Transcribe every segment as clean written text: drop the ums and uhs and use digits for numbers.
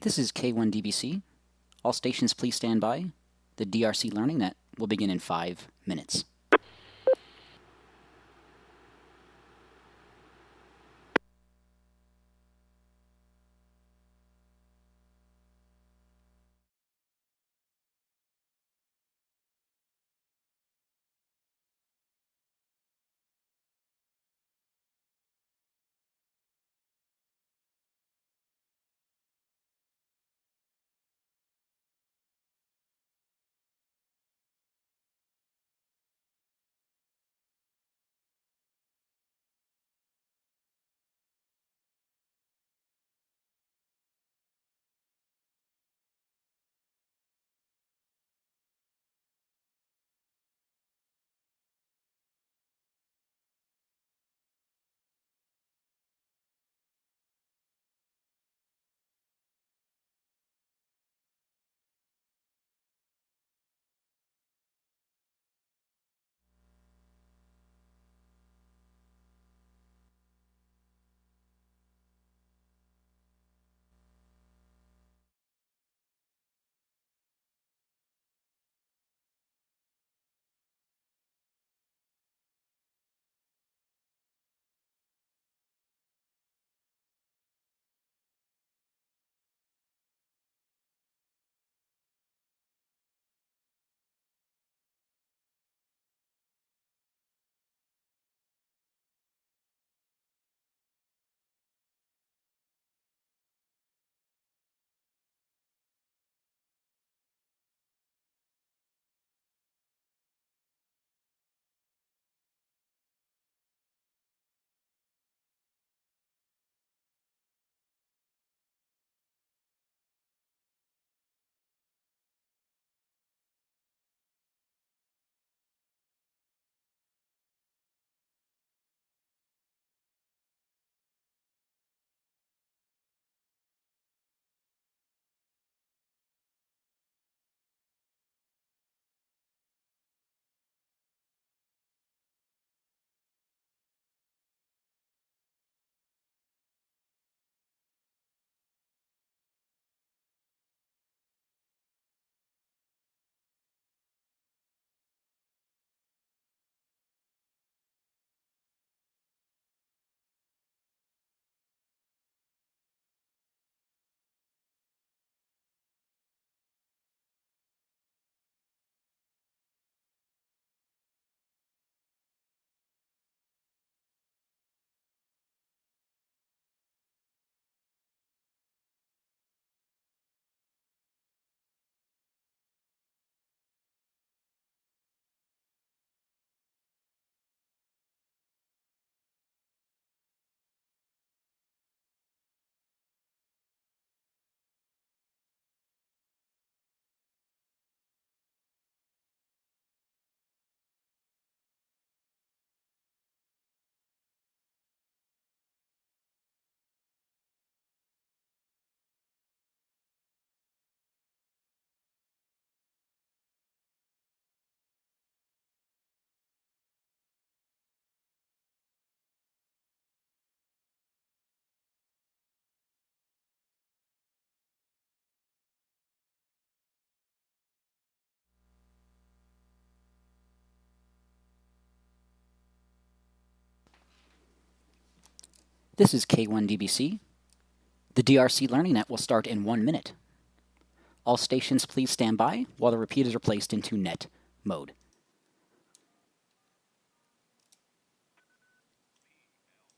This is K1DBC. All stations please stand by. The DRC Learning Net will begin in 5 minutes. This is K1DBC. The DRC Learning Net will start in 1 minute. All stations please stand by while the repeaters are placed into net mode.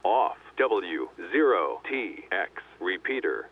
Off. W0TX repeater.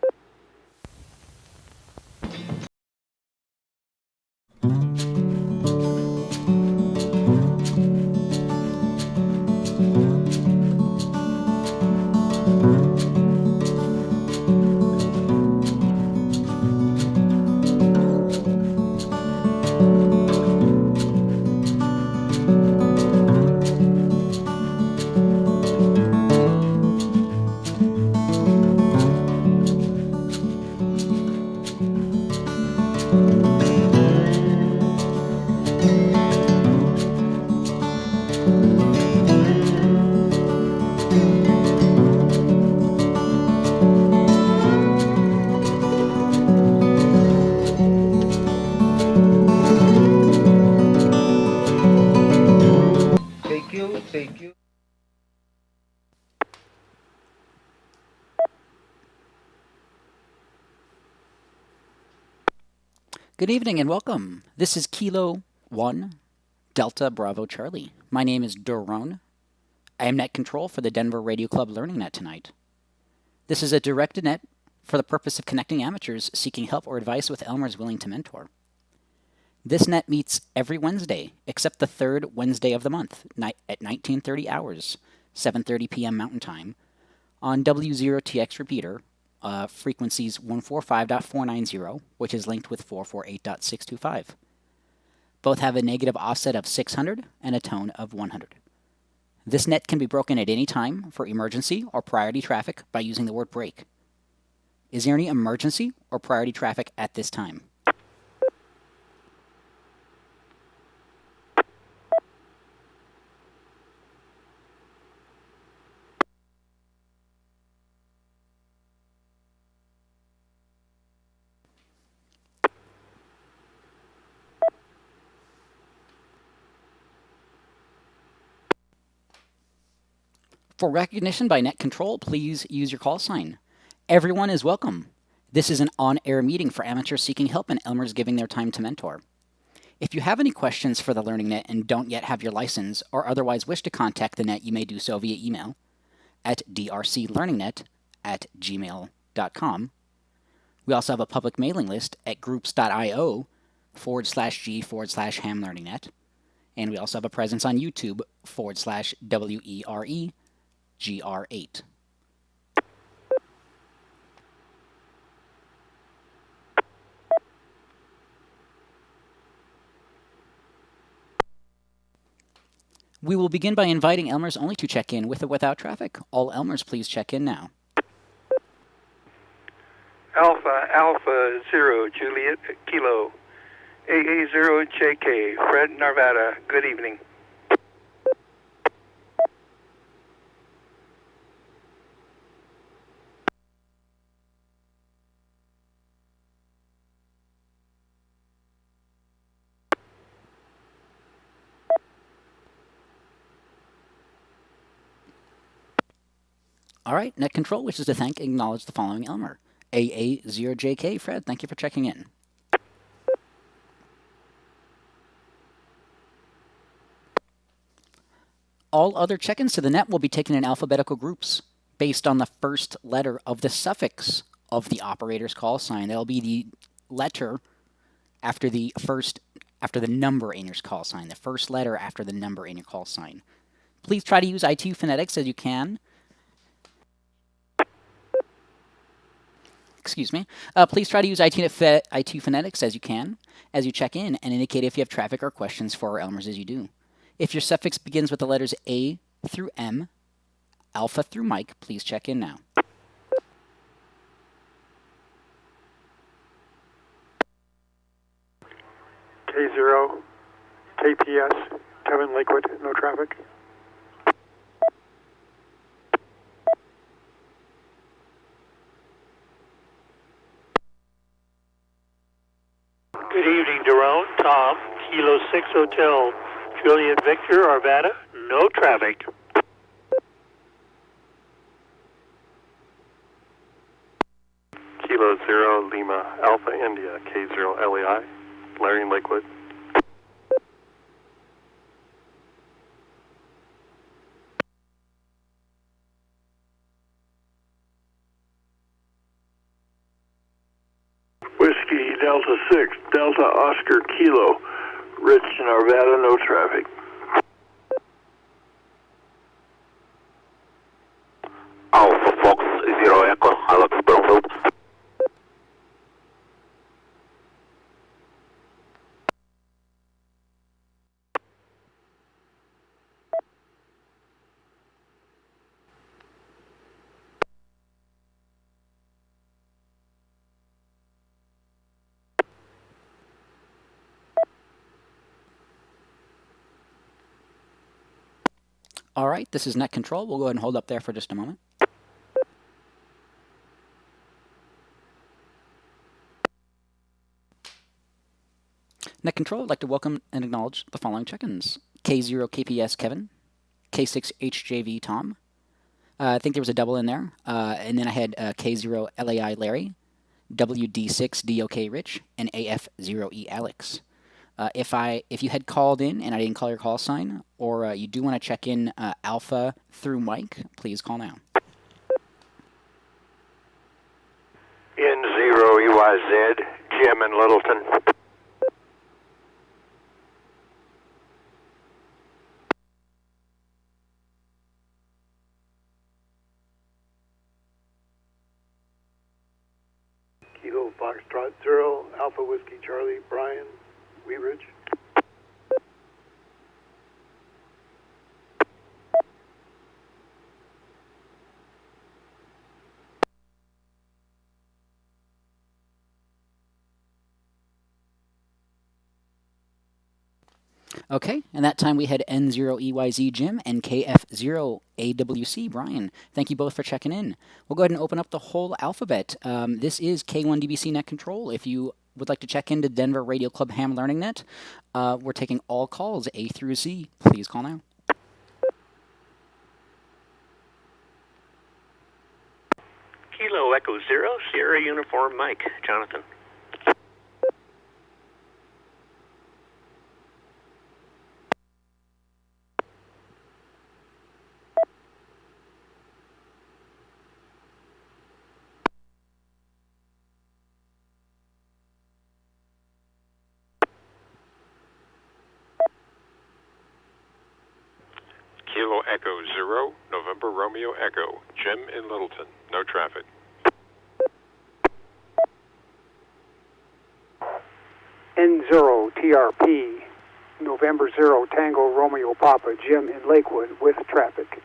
Good evening and welcome. This is Kilo 1 Delta Bravo Charlie. My name is Doron. I am Net Control for the Denver Radio Club Learning Net tonight. This is a directed net for the purpose of connecting amateurs seeking help or advice with Elmers willing to mentor. This net meets every Wednesday, except the third Wednesday of the month, at 1930 hours, 7:30 p.m. Mountain Time, on W0TX repeater, frequencies 145.490, which is linked with 448.625. Both have a negative offset of 600 and a tone of 100. This net can be broken at any time for emergency or priority traffic by using the word break. Is there any emergency or priority traffic at this time? For recognition by Net Control, please use your call sign. Everyone is welcome. This is an on-air meeting for amateurs seeking help and Elmers giving their time to mentor. If you have any questions for the Learning Net and don't yet have your license or otherwise wish to contact the net, you may do so via email at drclearningnet@gmail.com. We also have a public mailing list at groups.io/g/ham-learning-net. And we also have a presence on YouTube /WEREGR8. We will begin by inviting Elmers only to check in with or without traffic. All Elmers, please check in now. Alpha 0 Juliet Kilo AA0 JK Fred Narvada. Good evening. All right, Net Control wishes to thank and acknowledge the following Elmer. AA0JK, Fred, thank you for checking in. All other check-ins to the net will be taken in alphabetical groups based on the first letter of the suffix of the operator's call sign. That'll be the letter after the number in your call sign, the first letter after the number in your call sign. Please try to use ITU phonetics as you can. Please try to use ITU phonetics as you can as you check in and indicate if you have traffic or questions for our Elmers as you do. If your suffix begins with the letters A through M, Alpha through Mike, please check in now. K0, KPS, Kevin Lakewood, no traffic. Good evening, Doron. Tom, Kilo 6 Hotel, Juliet Victor, Arvada, no traffic. Kilo 0 Lima Alpha India, K0 LEI, Larry Lakewood. Whiskey Delta 6 Delta Oscar Kilo Rich Narvada. No traffic. Alpha Fox 0 Echo, Alex Bromfield. All right, this is Net Control. We'll go ahead and hold up there for just a moment. Net Control, I'd like to welcome and acknowledge the following check-ins. K0 KPS Kevin, K6 HJV Tom. I think there was a double in there. And then I had K0 LAI Larry, WD6DOK Rich, and AF0E Alex. If you had called in and I didn't call your call sign, or you do want to check in Alpha through Mike, please call now. N0EYZ, Jim in Littleton. Kilo Foxtrot 0, Alpha Whiskey Charlie, Brian, Wheat Ridge. Okay, and that time we had N0EYZ Jim and KF0AWC Brian. Thank you both for checking in. We'll go ahead and open up the whole alphabet. This is K1DBC Net Control. If you would like to check into Denver Radio Club Ham Learning Net, we're taking all calls A through Z. Please call now. Kilo Echo 0, Sierra Uniform Mike, Jonathan. Kilo Echo 0, November Romeo Echo, Jim in Littleton, no traffic. N0TRP, November 0, Tango Romeo Papa, Jim in Lakewood with traffic.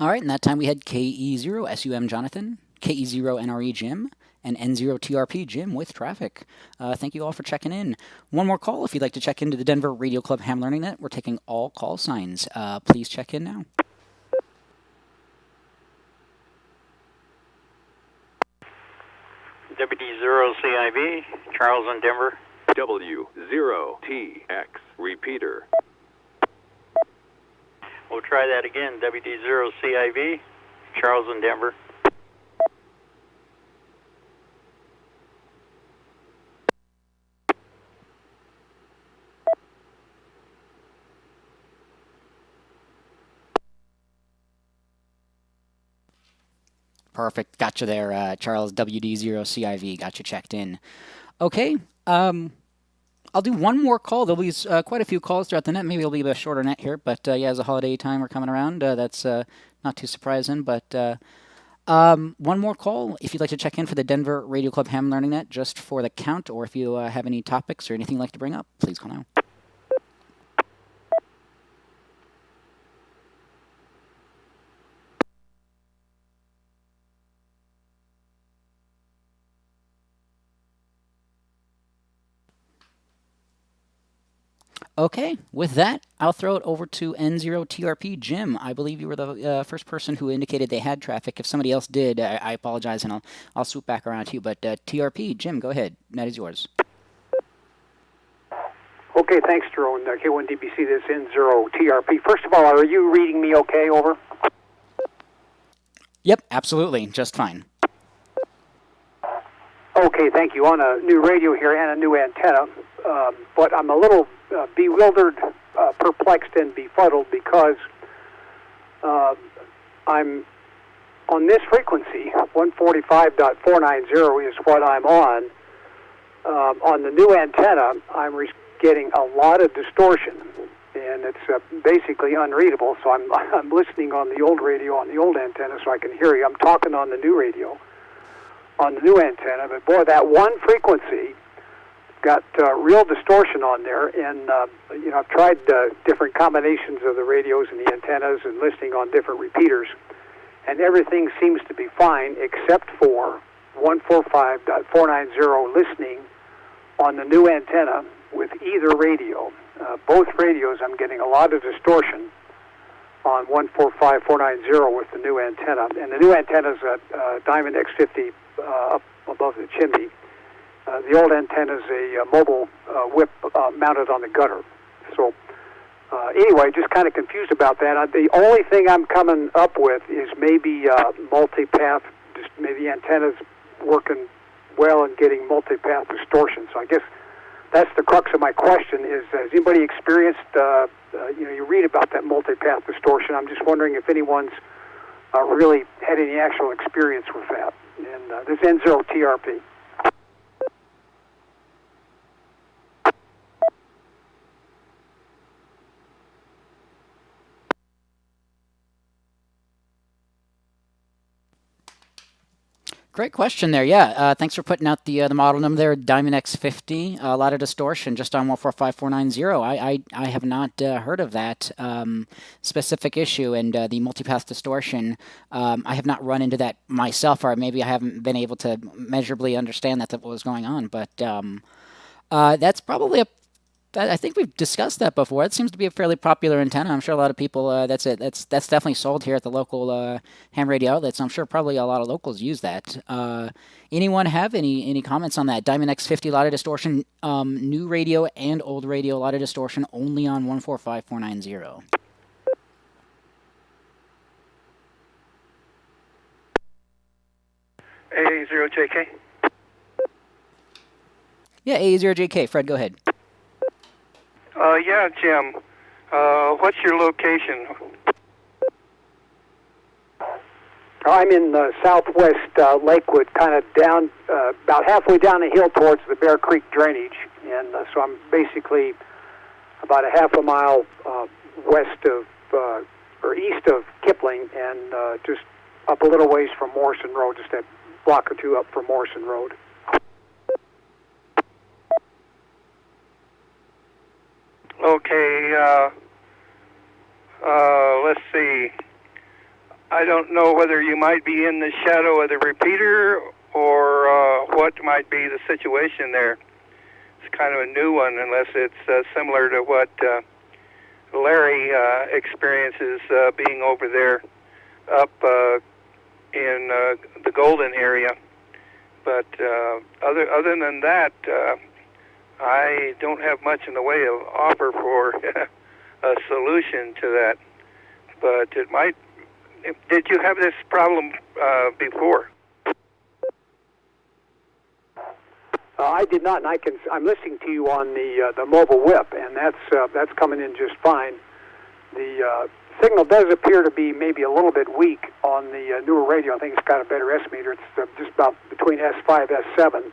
All right, and that time we had KE0 SUM Jonathan, KE0 NRE Jim, and N0TRP Jim with traffic. Thank you all for checking in. One more call if you'd like to check into the Denver Radio Club Ham Learning Net. We're taking all call signs. Please check in now. WD0CIV, Charles in Denver. W0TX Repeater. We'll try that again. WD0CIV, Charles in Denver. Perfect. Got you there, Charles. WD0CIV. Got you checked in. Okay. I'll do one more call. There'll be quite a few calls throughout the net. Maybe it'll be a shorter net here, but yeah, as a holiday time we're coming around, that's not too surprising. But one more call if you'd like to check in for the Denver Radio Club Ham Learning Net, just for the count, or if you have any topics or anything you'd like to bring up, please call now. Okay, with that, I'll throw it over to N0TRP Jim. I believe you were the first person who indicated they had traffic. If somebody else did, I apologize, and I'll swoop back around to you. But TRP, Jim, go ahead. That is yours. Okay, thanks, Jerome. K1DBC, this N0TRP. First of all, are you reading me okay, over? Yep, absolutely. Just fine. Okay, thank you. On a new radio here and a new antenna, but I'm a little bewildered, perplexed, and befuddled because I'm on this frequency. 145.490 is what I'm on. On the new antenna, I'm getting a lot of distortion, and it's basically unreadable. So I'm listening on the old radio on the old antenna so I can hear you. I'm talking on the new radio on the new antenna, but boy, that one frequency got real distortion on there, and I've tried different combinations of the radios and the antennas and listening on different repeaters, and everything seems to be fine except for 145.490 listening on the new antenna with either radio. Both radios, I'm getting a lot of distortion on 145.490 with the new antenna, and the new antenna is a Diamond X50 up above the chimney. The old antenna is a mobile whip mounted on the gutter. So anyway, just kind of confused about that. The only thing I'm coming up with is maybe multipath, just maybe the antenna's working well and getting multipath distortion. So I guess that's the crux of my question is, has anybody experienced, you read about that multipath distortion. I'm just wondering if anyone's really had any actual experience with that. And this N0TRP. Great question there. Yeah, thanks for putting out the model number there, Diamond X50. A lot of distortion just on 145.490. I have not heard of that specific issue, and the multipath distortion. I have not run into that myself, or maybe I haven't been able to measurably understand that what was going on. But that's probably I think we've discussed that before. It seems to be a fairly popular antenna. I'm sure a lot of people, that's definitely sold here at the local ham radio outlets. I'm sure probably a lot of locals use that. Anyone have any comments on that? Diamond X50, a lot of distortion, new radio and old radio, a lot of distortion, only on 145.490. A0JK? Yeah, A0JK. Fred, go ahead. Yeah, Jim. What's your location? I'm in southwest Lakewood, kind of down, about halfway down the hill towards the Bear Creek drainage. And so I'm basically about a half a mile west of, or east of Kipling, and just up a little ways from Morrison Road, just a block or two up from Morrison Road. Okay, let's see. I don't know whether you might be in the shadow of the repeater or what might be the situation there. It's kind of a new one, unless it's similar to what Larry experiences being over there up in the Golden area. But other than that, I don't have much in the way of offer for a solution to that. But it might. Did you have this problem before? I did not, and I'm listening to you on the mobile whip, and that's coming in just fine. The signal does appear to be maybe a little bit weak on the newer radio. I think it's got a better estimator. It's just about between S5, S7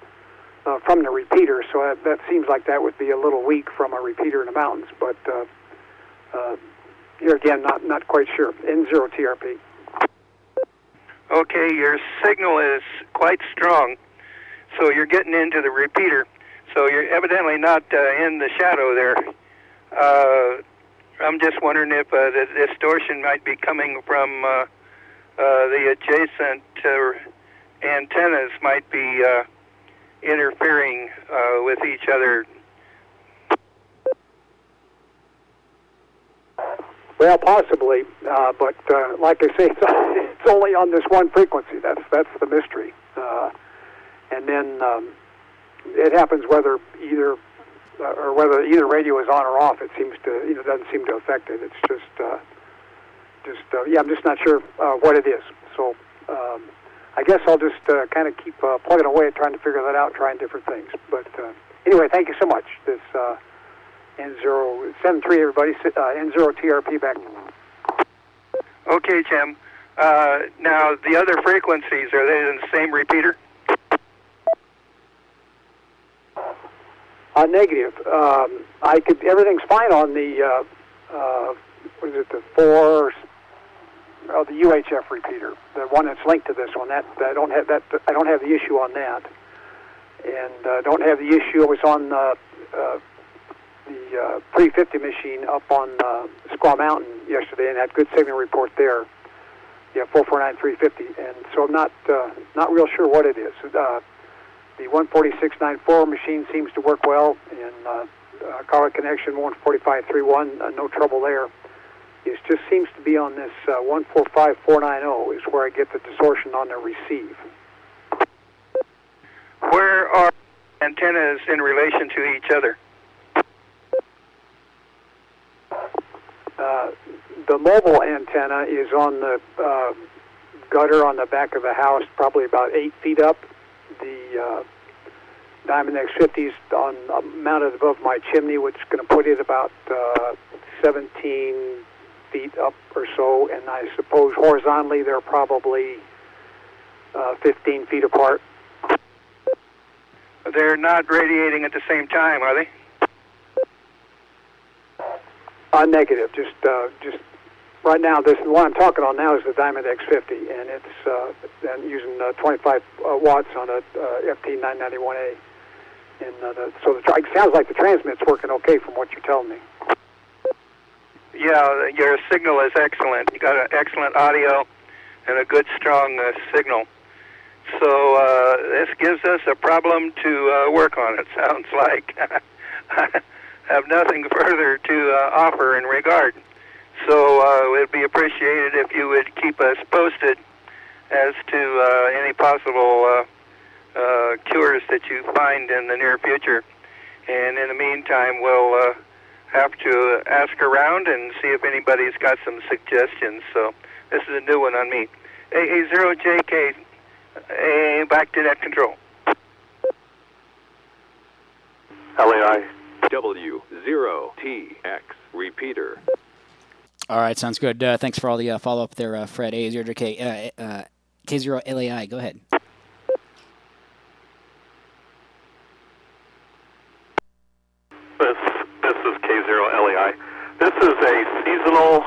from the repeater, so that seems like that would be a little weak from a repeater in the mountains. But here again, not quite sure. N0TRP. Okay, your signal is quite strong, so you're getting into the repeater. So you're evidently not in the shadow there. I'm just wondering if the distortion might be coming from the adjacent antennas might be interfering with each other. Well, possibly, but like I say, it's only on this one frequency. That's the mystery. And then it happens whether either radio is on or off. It seems to doesn't seem to affect it. It's just I'm just not sure what it is. So I guess I'll just kind of keep plugging away at trying to figure that out, trying different things. But anyway, thank you so much. This N073, everybody. N0TRP back. Okay, Jim. Now, the other frequencies, are they in the same repeater? Negative. Everything's fine on the what is it? The UHF repeater, the one that's linked to this one. That I don't have the issue on that. and don't have the issue. I was on the 350 machine up on Squaw Mountain yesterday and had good signal report there. Yeah, 449 350, and so I'm not real sure what it is. The 146.94 machine seems to work well, and color connection 145.31, no trouble there. It just seems to be on this 145.490 is where I get the distortion on the receive. Where are antennas in relation to each other? The mobile antenna is on the gutter on the back of the house, probably about 8 feet up. The Diamond X50 is mounted above my chimney, which is going to put it about 17 feet up or so, and I suppose horizontally they're probably 15 feet apart. They're not radiating at the same time, are they? Negative. Just right now, this the one I'm talking on now is the Diamond X50, and it's using 25 watts on a FT991A. And so it sounds like the transmit's working okay from what you're telling me. Yeah, your signal is excellent. You got an excellent audio and a good, strong signal. So this gives us a problem to work on, it sounds like. I have nothing further to offer in regard. So it would be appreciated if you would keep us posted as to any possible cures that you find in the near future. And in the meantime, we'll have to ask around and see if anybody's got some suggestions. So this is a new one on me. AA0JK, back to net control. LAI W0TX repeater. All right, sounds good. Thanks for all the follow-up there, Fred. AA0JK, K0 LAI, go ahead. This is K0 LAI. This is a seasonal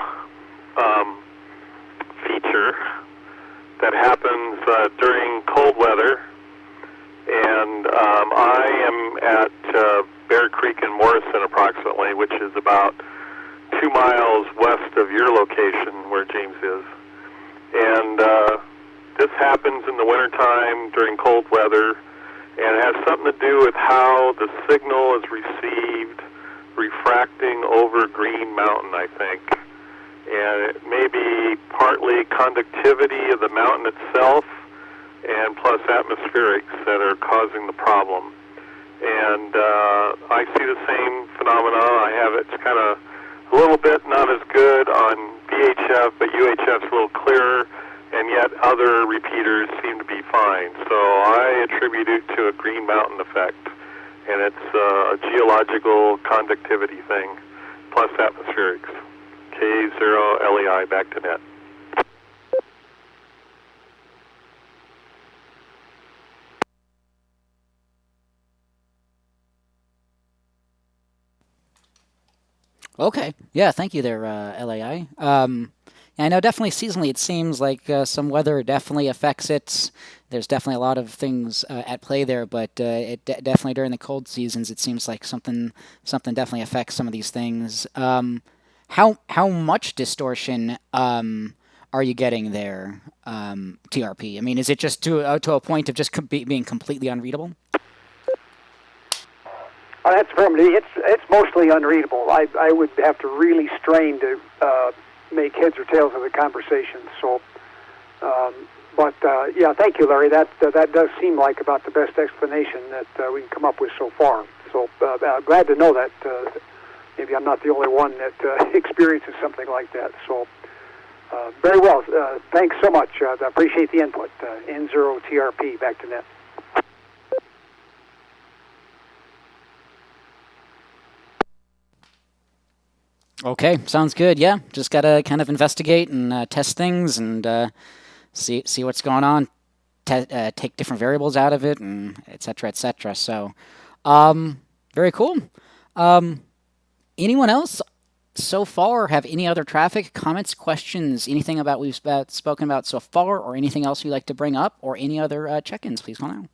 feature that happens during cold weather, and I am at Bear Creek in Morrison approximately, which is about 2 miles west of your location where James is. And this happens in the wintertime during cold weather, and it has something to do with how the signal is received refracting over Green Mountain, I think. And it may be partly conductivity of the mountain itself and plus atmospherics that are causing the problem. And I see the same phenomena. I have it's kind of a little bit not as good on VHF, but UHF's a little clearer, and yet other repeaters seem to be fine. So I attribute it to a Green Mountain effect, and it's a geological conductivity thing, plus atmospherics. K0 LEI, back to net. Okay. Yeah, thank you there, LAI. I know definitely seasonally it seems like some weather definitely affects it. There's definitely a lot of things at play there, but it definitely during the cold seasons it seems like something definitely affects some of these things. How much distortion are you getting there, TRP? I mean, is it just to a point of just being completely unreadable? Oh, that's affirmative. It's mostly unreadable. I would have to really strain to make heads or tails of the conversation. So, yeah, thank you, Larry. That does seem like about the best explanation that we can come up with so far. So glad to know that. Maybe I'm not the only one that experiences something like that. So very well. Thanks so much. I appreciate the input. N0TRP, back to net. Okay, sounds good. Yeah, just gotta kind of investigate and test things and see what's going on. Take different variables out of it, and et cetera, et cetera. So, very cool. Anyone else so far have any other traffic comments, questions, anything about we've spoken about so far, or anything else you'd like to bring up, or any other check-ins? Please call now.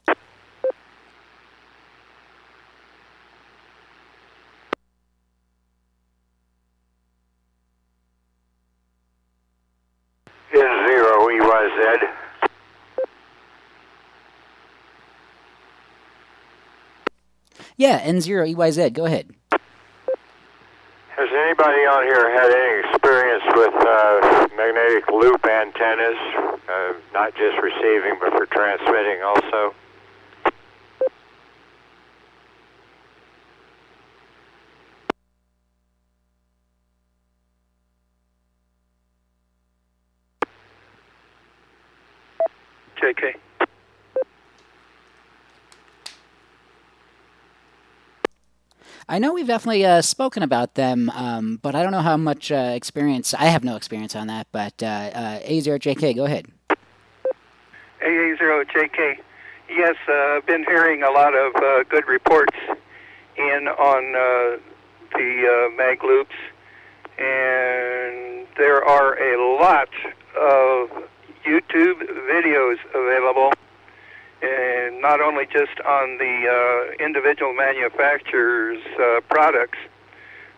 Yeah, N0EYZ, go ahead. Has anybody on here had any experience with magnetic loop antennas, not just receiving but for transmitting also? JK. I know we've definitely spoken about them, but I don't know how much experience. I have no experience on that, but A0JK, go ahead. AA0JK. Yes, I've been hearing a lot of good reports in on the mag loops, and there are a lot of YouTube videos available, and not only just on the individual manufacturers' products,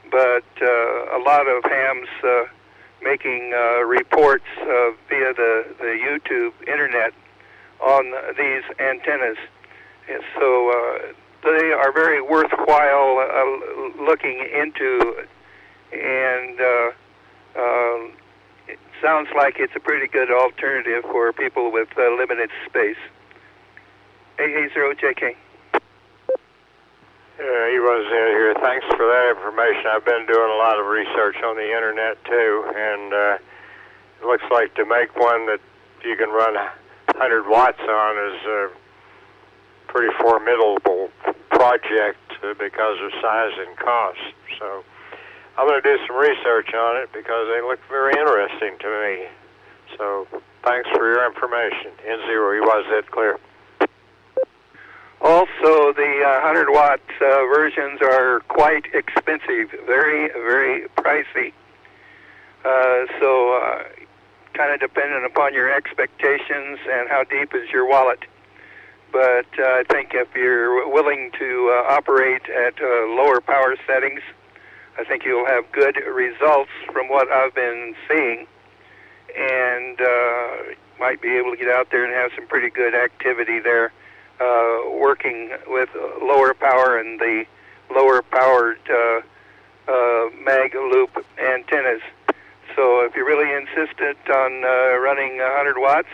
but a lot of hams making reports via the YouTube internet on these antennas. And so they are very worthwhile looking into, and it sounds like it's a pretty good alternative for people with limited space. AA0JK. He was here. Thanks for that information. I've been doing a lot of research on the internet too, and it looks like to make one that you can run 100 watts on is a pretty formidable project because of size and cost. So I'm going to do some research on it because they look very interesting to me. So thanks for your information. N0, EYZ clear. Also, the 100-watt versions are quite expensive, very, very pricey. So kind of dependent upon your expectations and how deep is your wallet. But I think if you're willing to operate at lower power settings, I think you'll have good results from what I've been seeing, and might be able to get out there and have some pretty good activity there, working with lower power and the lower powered mag loop antennas. So if you're really insistent on running 100 watts,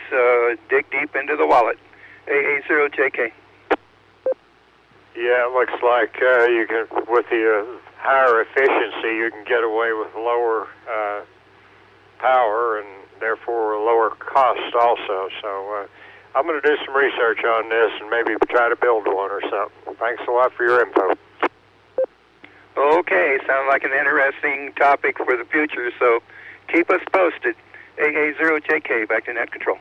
dig deep into the wallet. AA0JK. Yeah, it looks like you can, with the higher efficiency, you can get away with lower power and therefore lower cost also. So I'm going to do some research on this and maybe try to build one or something. Thanks a lot for your info. Okay, sounds like an interesting topic for the future, so keep us posted. AA0JK, back to net control.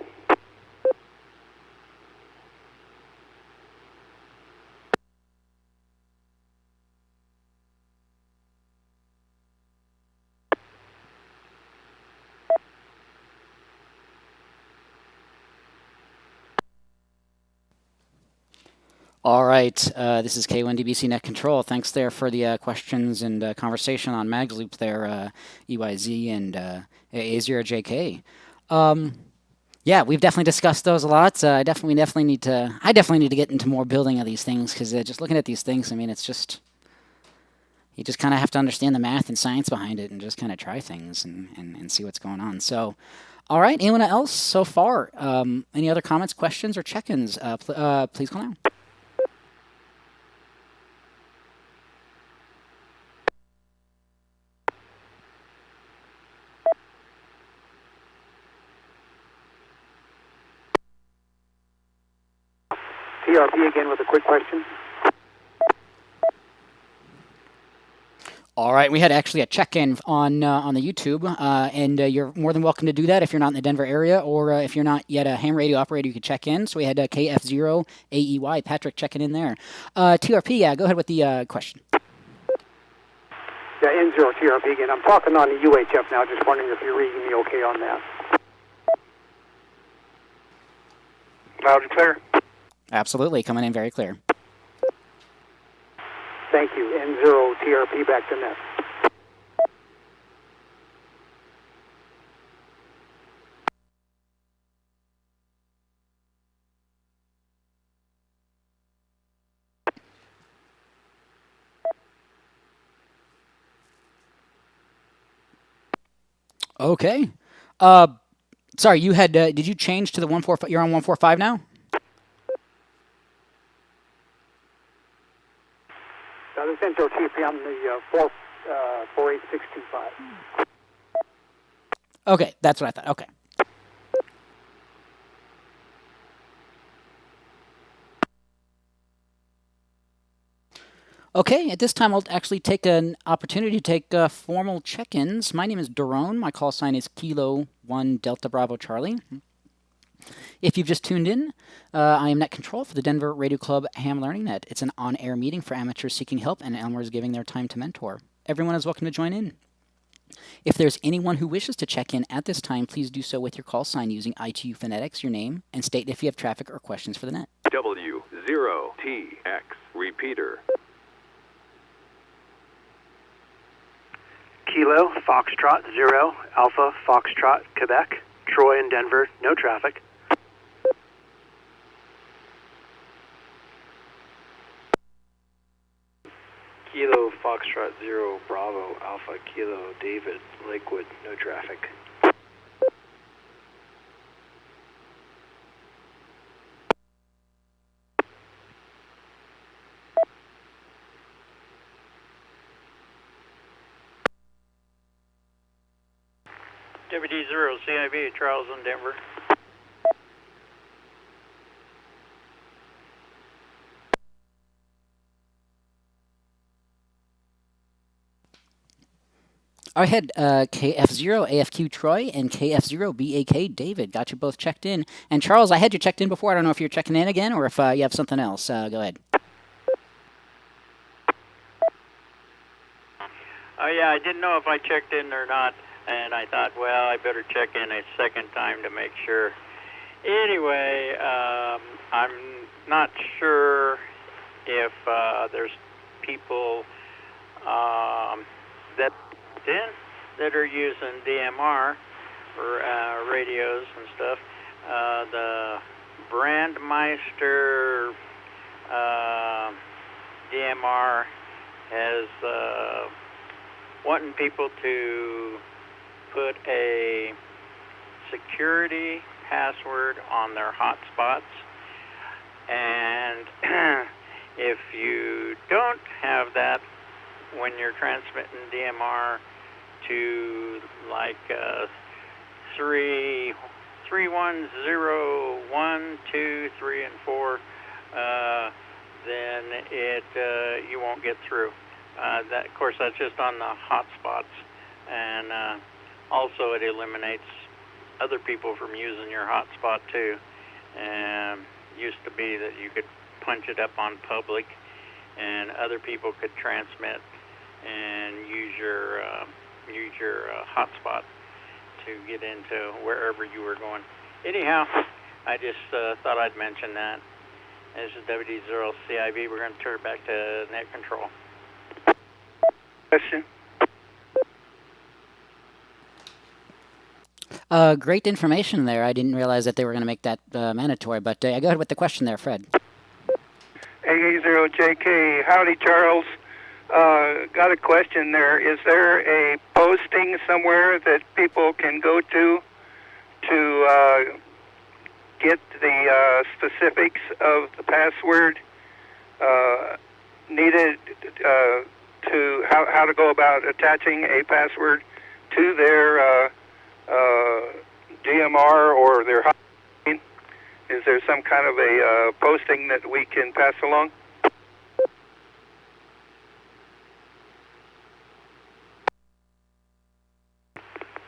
All right, this is K1DBC Net Control. Thanks there for the questions and conversation on mag loops there, EYZ and A0JK. Yeah, we've definitely discussed those a lot. I definitely need to get into more building of these things, because just looking at these things, I mean, it's just, you just kind of have to understand the math and science behind it and just kind of try things and see what's going on. So, all right, anyone else so far? Any other comments, questions, or check-ins? Please call now. TRP again with a quick question. All right, we had actually a check-in on the YouTube, and you're more than welcome to do that if you're not in the Denver area, or if you're not yet a ham radio operator, you could check in. So we had KF0AEY, Patrick checking in there. TRP, yeah, go ahead with the question. Yeah, N0 TRP again. I'm talking on the UHF now, just wondering if you're reading me okay on that. Loud and clear. Absolutely, coming in very clear. Thank you. N0 TRP, back to net. Okay. Sorry, you had. Did you change to the 145? You're on 145 now. This is Intro TP on the 48625. Okay, that's what I thought. Okay. Okay, at this time I'll actually take an opportunity to take formal check-ins. My name is Daron. My call sign is Kilo 1 Delta Bravo Charlie. If you've just tuned in, I am Net Control for the Denver Radio Club Ham Learning Net. It's an on-air meeting for amateurs seeking help and Elmers giving their time to mentor. Everyone is welcome to join in. If there's anyone who wishes to check in at this time, please do so with your call sign using ITU phonetics, your name, and state if you have traffic or questions for the net. W0TX repeater. Kilo, Foxtrot, 0, Alpha, Foxtrot, Quebec, Troy and Denver, no traffic. Kilo, Foxtrot, 0, Bravo, Alpha, Kilo, David, Lakewood, no traffic. WD0, CIB, Charles in Denver. I had KF0 AFQ Troy and KF0 BAK David. Got you both checked in. And Charles, I had you checked in before. I don't know if you're checking in again or if you have something else. Go ahead. Oh, yeah, I didn't know if I checked in or not. And I thought, well, I better check in a second time to make sure. Anyway, I'm not sure if there's people that are using DMR for radios and stuff. The Brandmeister DMR has wanting people to put a security password on their hotspots, and if you don't have that when you're transmitting DMR to like 310, 2, 3, and 4, then you won't get through. That, of course, that's just on the hotspots, and also it eliminates other people from using your hotspot too. Used to be that you could punch it up on public, and other people could transmit and use your hotspot to get into wherever you were going. Anyhow, I just thought I'd mention that. This is WD0CIB. We're going to turn it back to Net Control. Question. Great information there. I didn't realize that they were going to make that mandatory, but go ahead with the question there, Fred. AA0JK, howdy, Charles. Got a question there. Is there a posting somewhere that people can go to get the specifics of the password needed to how to go about attaching a password to their DMR or their hotline? Is there some kind of a posting that we can pass along?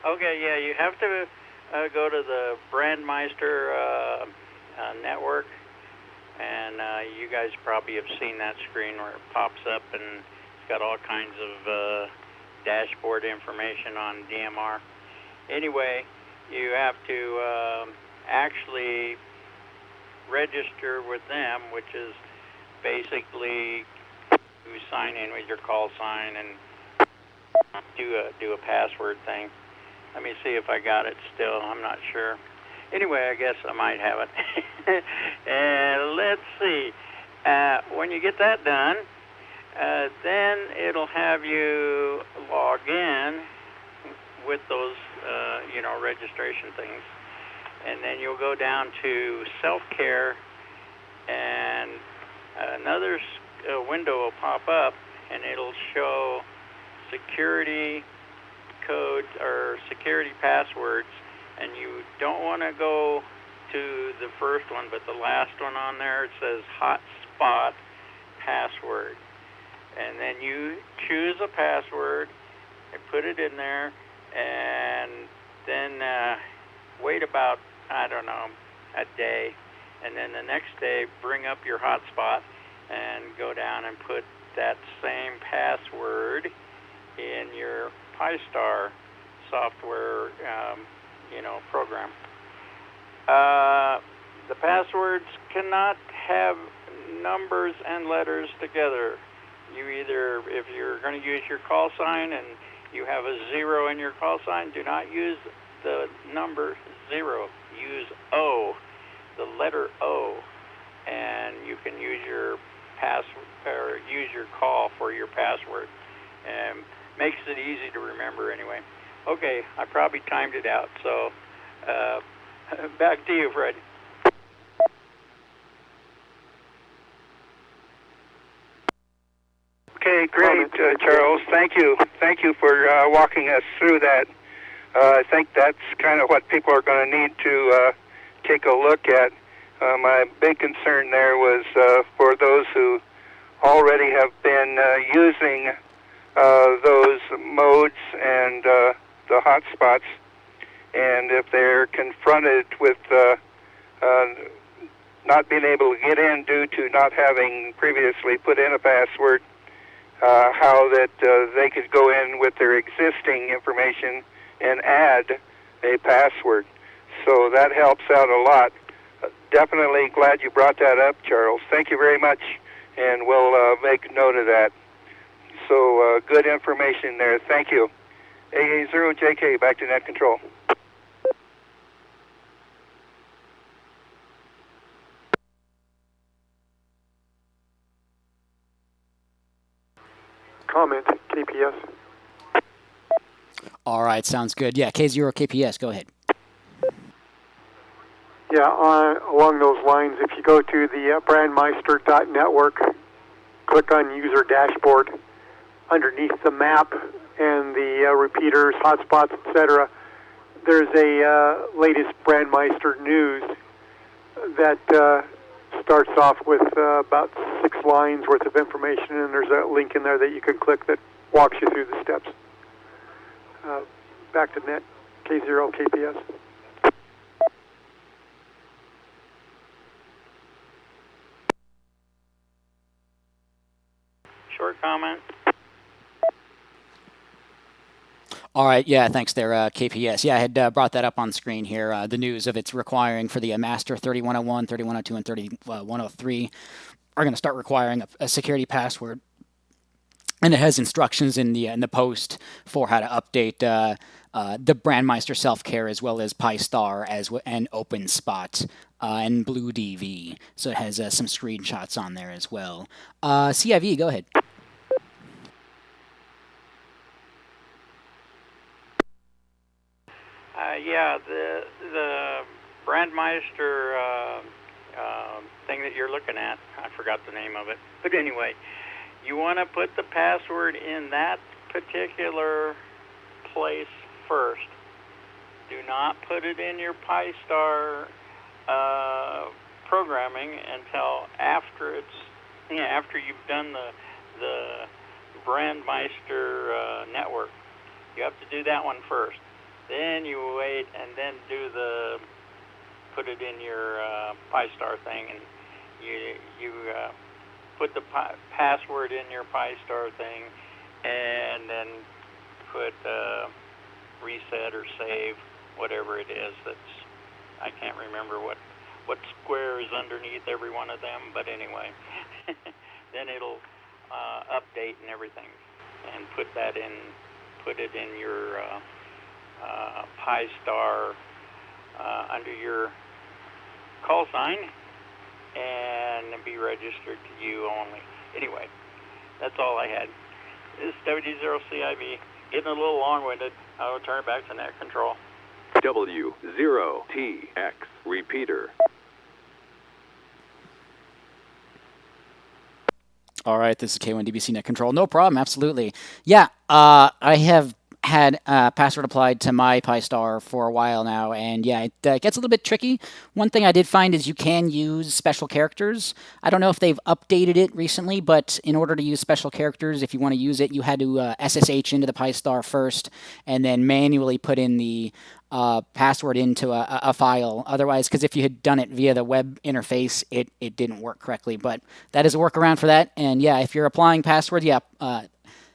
Okay, yeah, you have to go to the Brandmeister network, and you guys probably have seen that screen where it pops up and it's got all kinds of dashboard information on DMR. Anyway, you have to actually register with them, which is basically you sign in with your call sign and do a password thing. Let me see if I got it still. I'm not sure. Anyway, I guess I might have it. And let's see. When you get that done, then it'll have you log in with those, registration things. And then you'll go down to self-care, and another window will pop up, and it'll show security codes or security passwords, and you don't want to go to the first one, but the last one on there, it says hotspot password. And then you choose a password and put it in there, and then wait about, I don't know, a day. And then the next day, bring up your hotspot and go down and put that same password in your Pi-Star software, program. The passwords cannot have numbers and letters together. You either, if you're going to use your call sign and you have a 0 in your call sign, do not use the number 0. Use O, the letter O, and you can use your use your call for your password. And makes it easy to remember anyway. Okay, I probably timed it out, so back to you, Fred. Okay, great, Charles. Thank you. Thank you for walking us through that. I think that's kind of what people are going to need to take a look at. My big concern there was for those who already have been using those modes and the hotspots, and if they're confronted with not being able to get in due to not having previously put in a password, how that they could go in with their existing information and add a password. So that helps out a lot. Definitely glad you brought that up, Charles. Thank you very much, and we'll make note of that. So good information there. Thank you. AA0JK, back to net control. Comment, KPS. All right, sounds good. Yeah, K0KPS, go ahead. Yeah, along those lines, if you go to the brandmeister.network, click on User Dashboard, underneath the map and the repeaters, hotspots, etc., there's a latest Brandmeister news that starts off with about 6 lines worth of information, and there's a link in there that you can click that walks you through the steps. Back to net, K0KPS. Short comment. All right, yeah, thanks there, KPS. Yeah, I had brought that up on screen here, the news of it's requiring for the master 3101, 3102, and 3103 are going to start requiring a security password. And it has instructions in the post for how to update the Brandmeister Self-Care as well as Pi-Star and OpenSpot and BlueDV. So it has some screenshots on there as well. CIV, go ahead. Yeah, the Brandmeister thing that you're looking at, I forgot the name of it. But anyway, you want to put the password in that particular place first. Do not put it in your Pi-Star programming until after after you've done the Brandmeister network. You have to do that one first. Then you wait and then put it in your Pi-Star thing, and you put the password in your Pi-Star thing, and then put reset or save, whatever it is. I can't remember what square is underneath every one of them, but anyway, then it'll update and everything, and put it in your Pi-Star under your call sign and be registered to you only. Anyway, that's all I had. This is WD0CIV, getting a little long-winded. I'll turn it back to net control. W0TX repeater. All right, this is K1DBC Net Control. No problem, absolutely. Yeah, I have had password applied to my Pi-Star for a while now, and yeah, it gets a little bit tricky. One thing I did find is you can use special characters. I don't know if they've updated it recently, but in order to use special characters, if you want to use it, you had to SSH into the Pi-Star first, and then manually put in the password into a file. Otherwise, because if you had done it via the web interface, it didn't work correctly. But that is a workaround for that. And yeah, if you're applying password, yeah,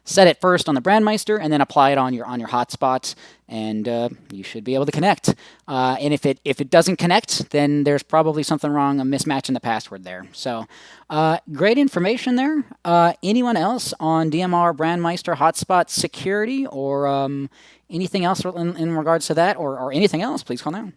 set it first on the Brandmeister and then apply it on your hotspots, and you should be able to connect. And if it doesn't connect, then there's probably something wrong, a mismatch in the password there. So great information there. Anyone else on DMR Brandmeister hotspot security or anything else in regards to that, or anything else, please call now.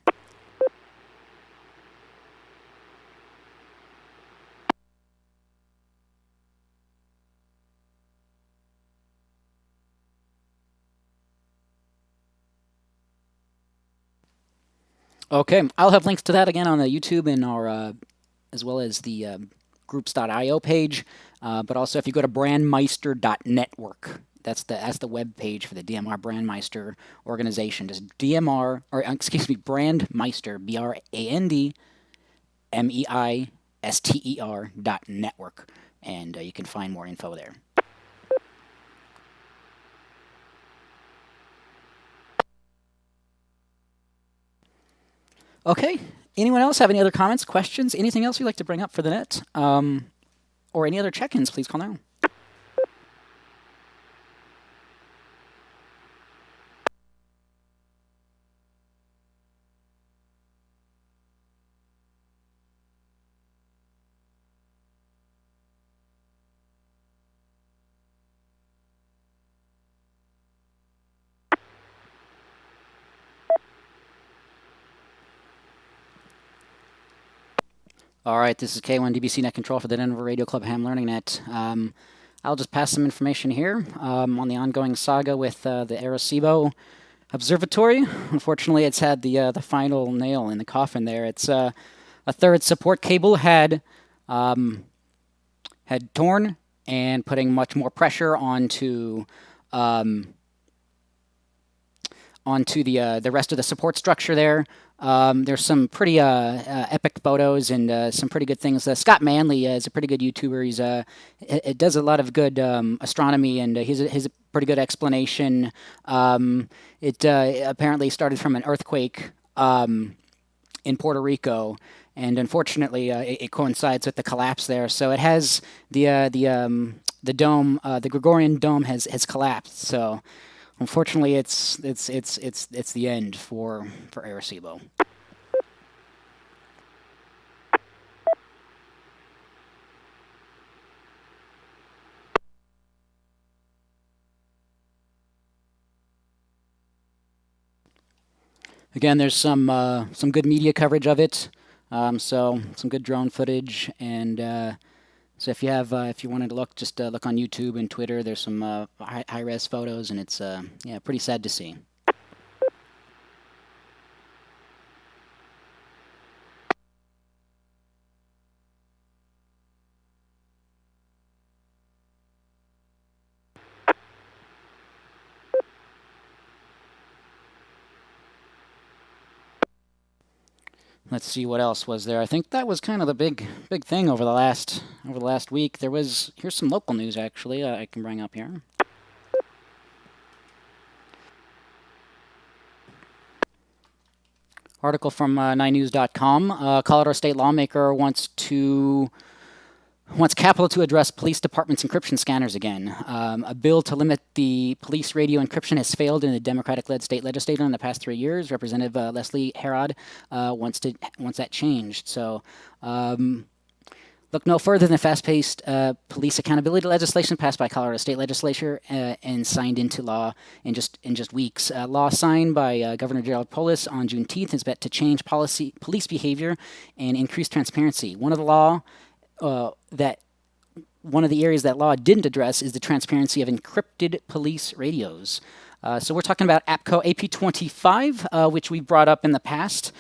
Okay, I'll have links to that again on the YouTube and our, as well as the groups.io page. But also, if you go to brandmeister.network, that's the web page for the DMR Brandmeister organization. Just Brandmeister, BRANDMEISTER.network, and you can find more info there. Okay. Anyone else have any other comments, questions, anything else you'd like to bring up for the net? Or any other check-ins, please call now. All right, this is K1DBC Net Control for the Denver Radio Club Ham Learning Net. I'll just pass some information here on the ongoing saga with the Arecibo Observatory. Unfortunately, it's had the final nail in the coffin there. It's a third support cable had torn and putting much more pressure onto the rest of the support structure there. There's some pretty epic photos and some pretty good things. Scott Manley is a pretty good YouTuber. It does a lot of good astronomy, and he's a pretty good explanation. It apparently started from an earthquake in Puerto Rico, and unfortunately, it coincides with the collapse there. So it has the dome, the Gregorian dome has collapsed. So unfortunately, it's the end for Arecibo. Again, there's some good media coverage of it. So some good drone footage, and so if you wanted to look, just look on YouTube and Twitter. There's some high-res photos, and it's yeah, pretty sad to see. Let's see what else was there. I think that was kind of the big thing over the last week. Here's some local news actually I can bring up here. Article from 9news.com. Colorado state lawmaker wants Capitol to address police department's encryption scanners again. A bill to limit the police radio encryption has failed in the Democratic-led state legislature in the past 3 years. Representative Leslie Herod wants that changed. So look no further than the fast-paced police accountability legislation passed by Colorado state legislature and signed into law in just weeks. Law signed by Governor Gerald Polis on Juneteenth is meant to change police behavior and increase transparency. One of the areas that law didn't address is the transparency of encrypted police radios. So we're talking about APCO AP25, which we brought up in the past.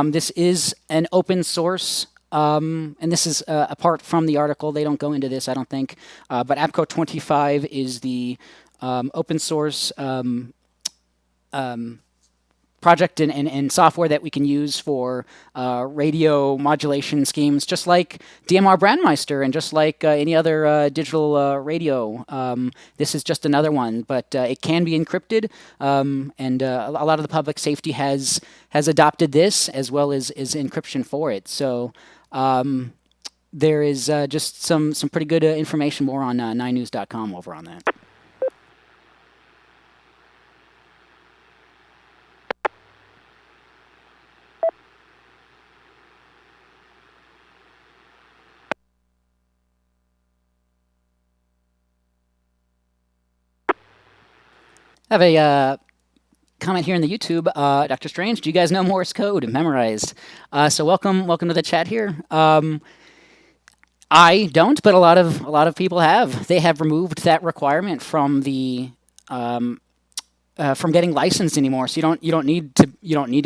This is an open source, and this is apart from the article. They don't go into this, I don't think. But APCO 25 is the open source project and software that we can use for radio modulation schemes, just like DMR Brandmeister and just like any other digital radio. This is just another one, but it can be encrypted, and a lot of the public safety has adopted this as well as encryption for it. So there is just some pretty good information more on 9news.com over on that. I have a comment here in the YouTube. Dr. Strange, do you guys know Morse code memorized? So welcome to the chat here. I don't, but a lot of people have. They have removed that requirement from the from getting licensed anymore. So you don't need to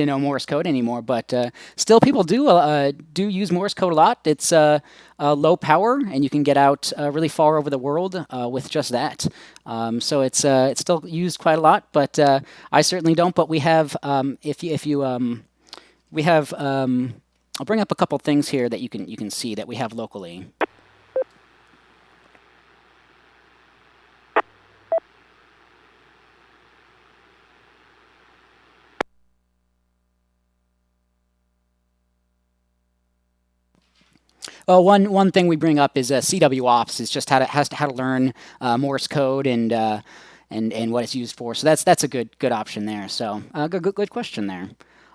know Morse code anymore. But still, people do use Morse code a lot. It's low power, and you can get out really far over the world with just that. So it's still used quite a lot. But I certainly don't. But we have we have I'll bring up a couple things here that you can see that we have locally. Well, one thing we bring up is CW ops is just how to learn Morse code and what it's used for. So that's a good option there. So good question there.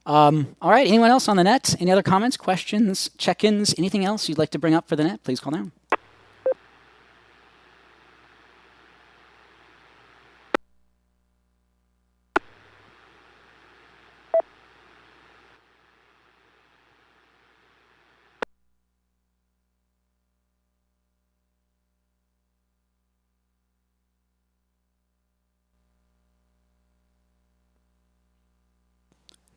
All right, anyone else on the net? Any other comments, questions, check-ins, anything else you'd like to bring up for the net? Please call now.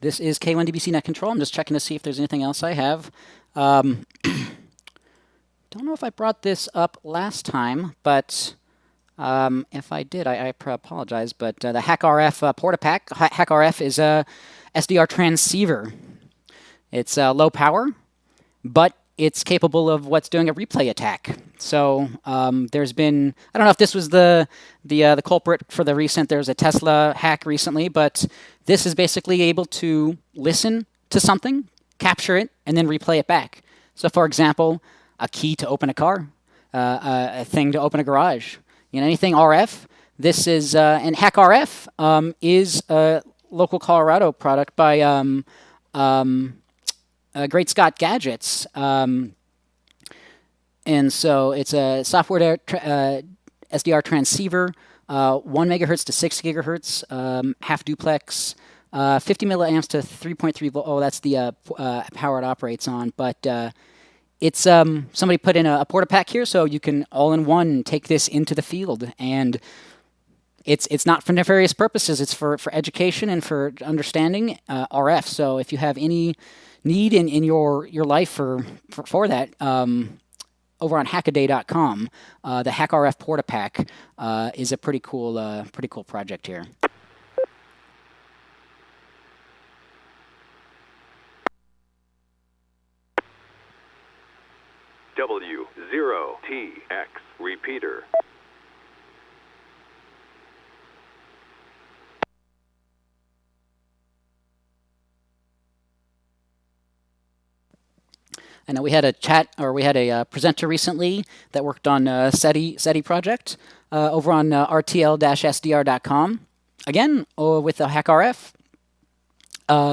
This is K1DBC Net Control. I'm just checking to see if there's anything else I have. Don't know if I brought this up last time, but if I did, I apologize. But the HackRF PortaPack, HackRF is a SDR transceiver. It's low power, but it's capable of what's doing a replay attack. So there's been, I don't know if this was the culprit for the recent, there's a Tesla hack recently, but this is basically able to listen to something, capture it, and then replay it back. So for example, a key to open a car, a thing to open a garage, anything RF. This is, and HackRF is a local Colorado product by Great Scott Gadgets. And so it's a software SDR transceiver, 1 megahertz to 6 gigahertz, half duplex, 50 milliamps to 3.3 volt. Oh, that's the power it operates on. But it's somebody put in a PortaPack here, so you can all-in-one take this into the field. And it's not for nefarious purposes. It's for education and for understanding RF. So if you have any need in your life for that, over on hackaday.com, the HackRF PortaPack is a pretty cool project here. W0TX repeater. I know we had a presenter recently that worked on s.t.e.m project over on rtl-sdr.com. Again, with the HackRF,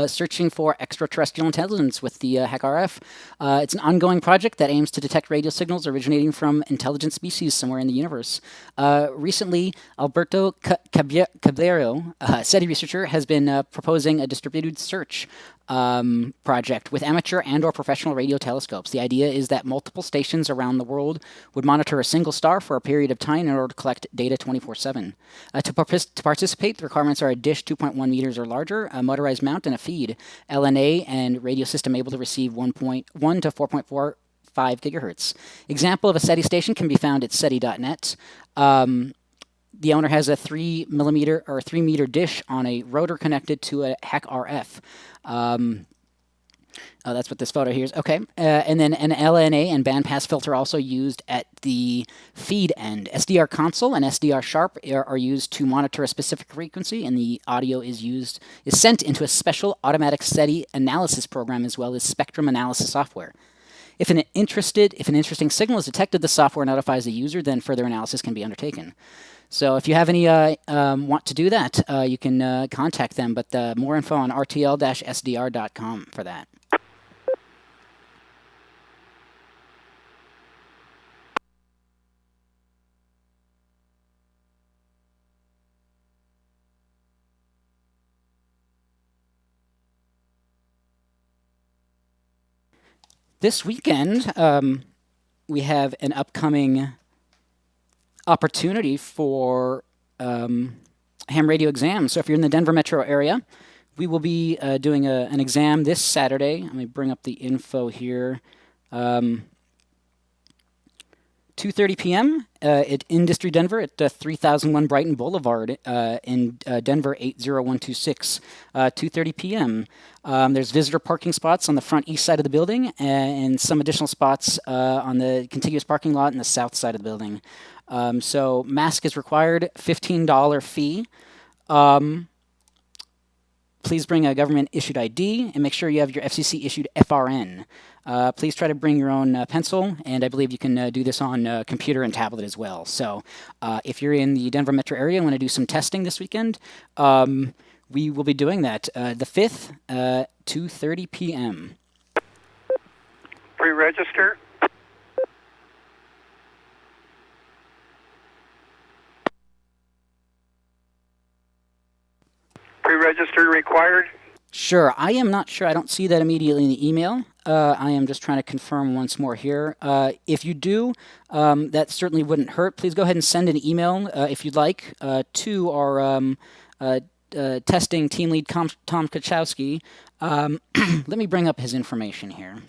searching for extraterrestrial intelligence with the HackRF. It's an ongoing project that aims to detect radio signals originating from intelligent species somewhere in the universe. Recently, Alberto Caballero, SETI researcher, has been proposing a distributed search project with amateur and or professional radio telescopes. The idea is that multiple stations around the world would monitor a single star for a period of time in order to collect data 24/7. To participate, the requirements are a dish 2.1 meters or larger, a motorized mount, and a feed, LNA, and radio system able to receive 1.1 to 4.45 gigahertz. Example of a SETI station can be found at SETI.net. The owner has a 3 meter dish on a rotor connected to a HEC RF. That's what this photo here is. Okay. And then an LNA and bandpass filter also used at the feed end. SDR console and SDR sharp are used to monitor a specific frequency, and the audio is sent into a special automatic SETI analysis program as well as spectrum analysis software. If an interesting signal is detected, the software notifies the user, then further analysis can be undertaken. So if you have any want to do that, you can contact them, but more info on rtl-sdr.com for that. This weekend, we have an upcoming opportunity for ham radio exams. So if you're in the Denver metro area, we will be doing an exam this Saturday. Let me bring up the info here. 2:30 p.m. At Industry Denver at 3001 Brighton Boulevard in Denver 80126. 2:30 p.m. There's visitor parking spots on the front east side of the building and some additional spots on the contiguous parking lot in the south side of the building. So mask is required, $15 fee. Please bring a government-issued ID and make sure you have your FCC-issued FRN. Please try to bring your own pencil, and I believe you can do this on computer and tablet as well. So if you're in the Denver metro area and want to do some testing this weekend, we will be doing that the 5th, 2:30 p.m. Pre-register? Pre-register required? Sure. I am not sure. I don't see that immediately in the email. I am just trying to confirm once more here. If you do, that certainly wouldn't hurt. Please go ahead and send an email, if you'd like, to our testing team lead, Tom Kocialski. Let me bring up his information here.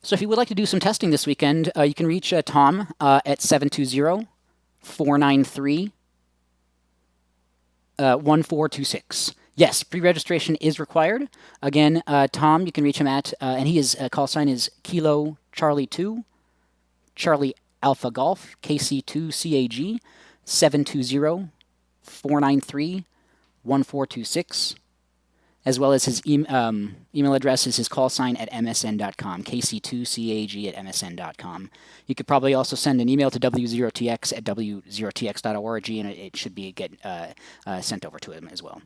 So if you would like to do some testing this weekend, you can reach Tom at 720-493-1426. Yes, pre-registration is required. Again, Tom, you can reach him at, and his call sign is Kilo Charlie 2, Charlie Alpha Golf, KC2CAG, 720-493-1426. As well as his email address is his call sign at msn.com, kc2cag at msn.com. You could probably also send an email to W0TX at W0TX.org, and it should be sent over to him as well.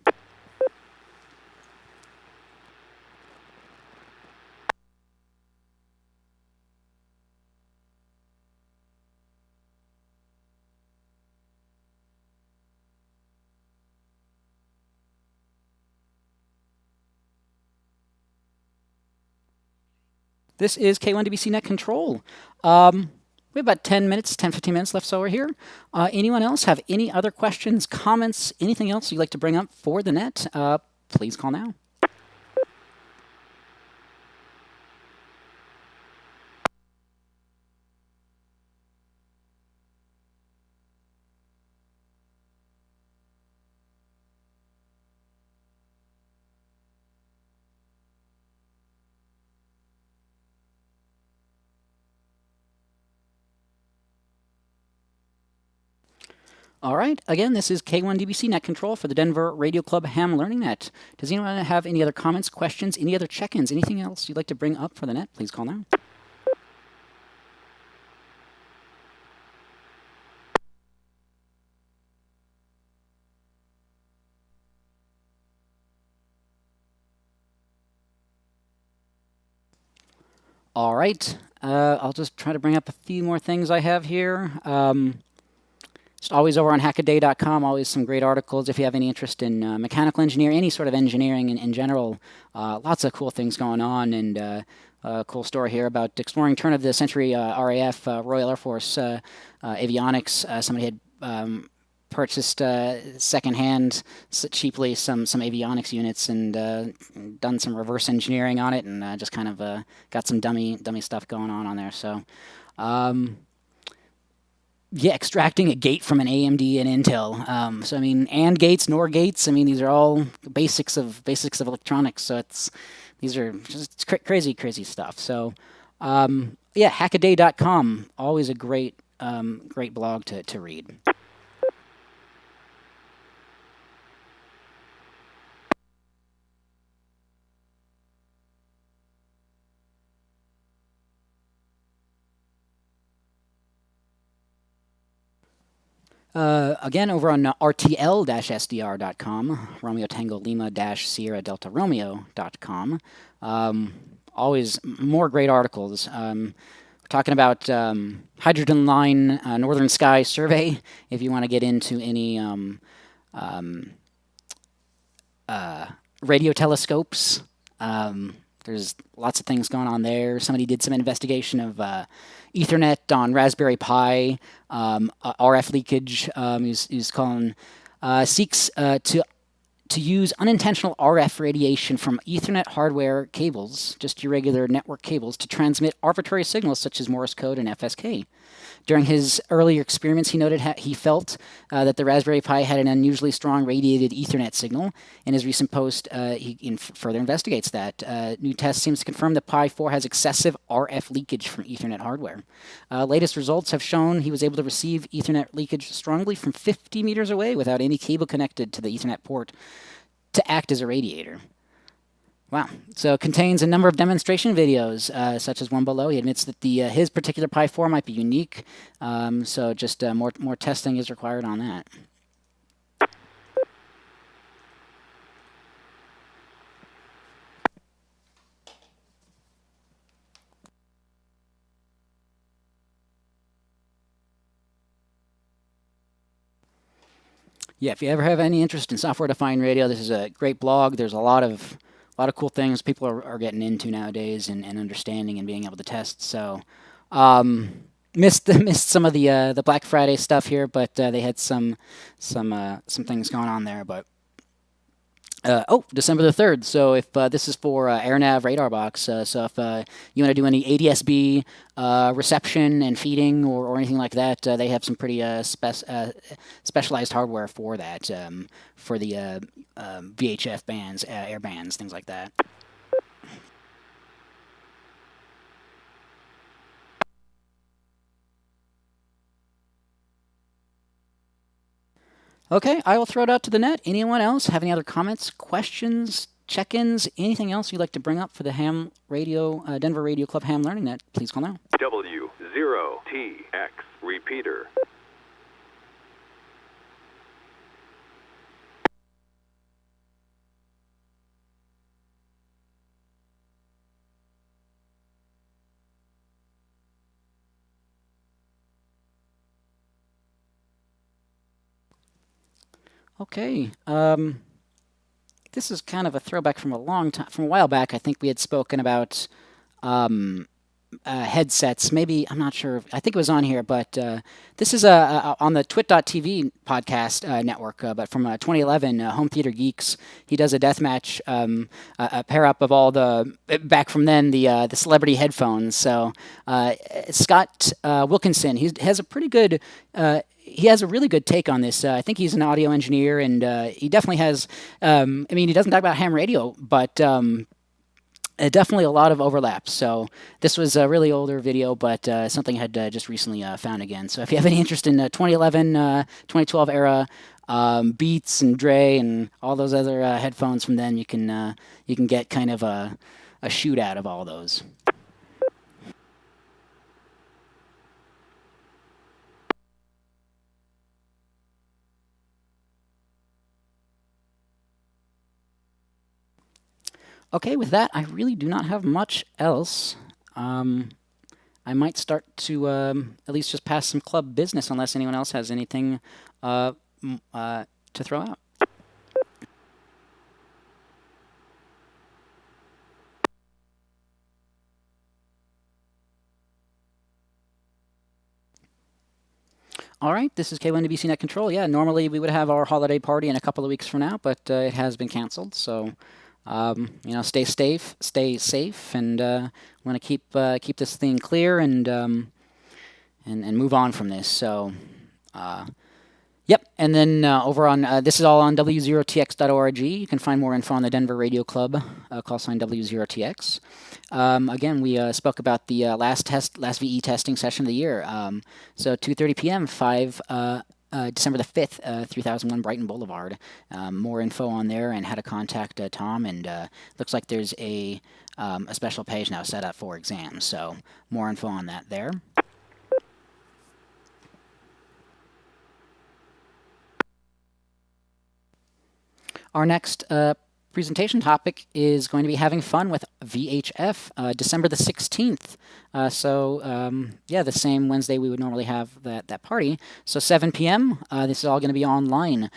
This is K1DBC Net Control. We have about 15 minutes left, so we're here. Anyone else have any other questions, comments, anything else you'd like to bring up for the net? Please call now. All right. Again, this is K1DBC Net Control for the Denver Radio Club Ham Learning Net. Does anyone have any other comments, questions, any other check-ins, anything else you'd like to bring up for the net? Please call now. All right. I'll just try to bring up a few more things I have here. Just always over on hackaday.com, always some great articles if you have any interest in mechanical engineering, any sort of engineering in general. Lots of cool things going on, and a cool story here about exploring turn-of-the-century RAF, Royal Air Force avionics. Somebody had purchased secondhand, cheaply, some avionics units and done some reverse engineering on it, and just kind of got some dummy stuff going on there. So, yeah, extracting a gate from an AMD and Intel. So I mean, AND gates, NOR gates. I mean, these are all basics of electronics. So these are just crazy stuff. So, yeah, hackaday.com, always a great blog to read. Again, over on RTL-SDR.com, Romeo Tango Lima-Sierra Delta Romeo.com. Always more great articles. We're talking about Hydrogen Line Northern Sky Survey, if you want to get into any radio telescopes. There's lots of things going on there. Somebody did some investigation of Ethernet on Raspberry Pi, RF leakage. He's calling seeks to use unintentional RF radiation from Ethernet hardware cables, just your regular network cables, to transmit arbitrary signals such as Morse code and FSK. During his earlier experiments, he noted he felt that the Raspberry Pi had an unusually strong radiated Ethernet signal. In his recent post, he further investigates that. New test seems to confirm that Pi 4 has excessive RF leakage from Ethernet hardware. Latest results have shown he was able to receive Ethernet leakage strongly from 50 meters away without any cable connected to the Ethernet port to act as a radiator. Wow. So it contains a number of demonstration videos, such as one below. He admits that his particular Pi 4 might be unique, so just more testing is required on that. Yeah, if you ever have any interest in software-defined radio, this is a great blog. There's a lot of cool things people are getting into nowadays and understanding and being able to test. So, missed some of the Black Friday stuff here, but they had some things going on there. But December the 3rd. So if this is for AirNav radar box, so if you want to do any ADS-B reception and feeding or anything like that, they have some pretty specialized hardware for that, for the VHF bands, air bands, things like that. Okay, I will throw it out to the net. Anyone else have any other comments, questions, check-ins, anything else you'd like to bring up for the Ham Radio, Denver Radio Club Ham Learning Net? Please call now. W0TX repeater. Okay, this is kind of a throwback from a while back. I think we had spoken about headsets. Maybe, I'm not sure. I think it was on here, but this is on the twit.tv podcast network, but from 2011, Home Theater Geeks. He does a deathmatch, a pair-up of all back from then, the celebrity headphones. So Scott Wilkinson, he has a pretty good... he has a really good take on this. I think he's an audio engineer, and he definitely has... I mean, he doesn't talk about ham radio, but... definitely a lot of overlaps. So this was a really older video, but something I had just recently found again. So if you have any interest in 2011, 2012 era Beats and Dre and all those other headphones from then, you can get kind of a shootout of all those. Okay, with that, I really do not have much else. I might start to at least just pass some club business unless anyone else has anything to throw out. All right, this is K1WC Net Control. Yeah, normally we would have our holiday party in a couple of weeks from now, but it has been canceled. So, stay safe, and want to keep this thing clear and move on from this. So, yep. And then over on this is all on W0TX.org. You can find more info on the Denver Radio Club, call sign W0TX. Again, we spoke about the last VE testing session of the year. So 2:30 p.m. December the 5th, 3001 Brighton Boulevard. More info on there and how to contact Tom. And looks like there's a special page now set up for exams. So more info on that there. Our next presentation topic is going to be having fun with VHF, December the 16th. Yeah, the same Wednesday we would normally have that party. So 7 p.m., this is all going to be online.